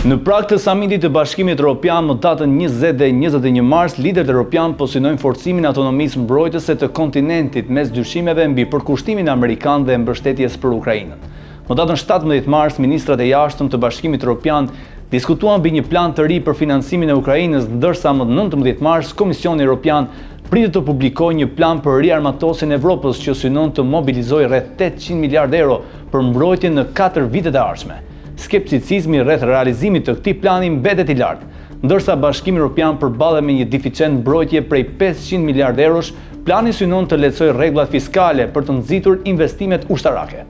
Në prag të samitit të Bashkimit Evropian më datën 20 dhe 21 mars, liderët evropian po synojnë forcimin e autonomisë mbrojtëse të kontinentit mes dyshimeve mbi përkushtimin amerikan dhe mbështetjes për Ukrainën. Më datën 17 mars, ministrat e jashtëm të Bashkimit Evropian diskutuan mbi një plan të ri për financimin e Ukrainës, ndërsa më 19 mars Komisioni Evropian pritet të publikojë një plan për riarmatosin e Evropës që synon të mobilizojë rreth 800 miliardë euro për mbrojtjen në 4 vitet e ardhshme. Skepticizmi rreth realizimit të këtij plani mbetet i lartë, ndërsa Bashkimi Evropian përballet me një deficit mbrojtje prej 500 miliardë eurosh, plani synon të lehtësojë rregullat fiskale për të nxitur investimet ushtarake.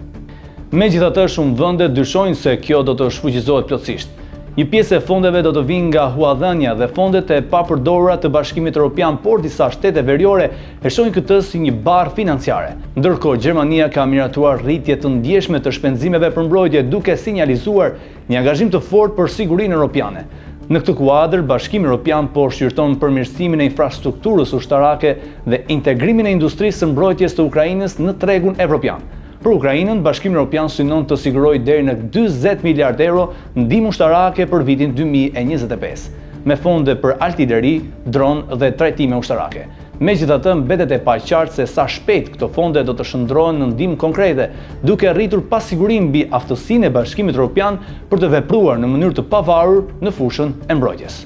Megjithatë, shumë vende dyshojnë se kjo do të shfuqizohet plotësisht. Një pjesë e fondeve do të vinë nga huadhënia dhe fondet e papërdorura të Bashkimit Evropian, por disa shtete veriore e shohin këtë si një barrë financiare. Ndërkohë, Gjermania ka miratuar rritje të ndjeshme të shpenzimeve për mbrojtje, duke sinjalizuar një angazhim të fortë për sigurinë europiane. Në këtë kuadër, Bashkimi Evropian po shqyrton përmirësimin e infrastrukturës ushtarake dhe integrimin e industrisë së mbrojtjes të Ukrainës në tregun evropian. Për Ukrainën, Bashkimi Evropian synon të sigurojë deri në 40 miliardë euro ndihmë ushtarake për vitin 2025, me fonde për artilleri, dronë dhe trajtime ushtarake. Megjithatë, mbetet e paqartë se sa shpejt këto fonde do të shndrohen në ndihmë konkrete, duke rritur pasigurim mbi aftësinë e Bashkimit Evropian për të vepruar në mënyrë të pavarur në fushën e mbrojtjes.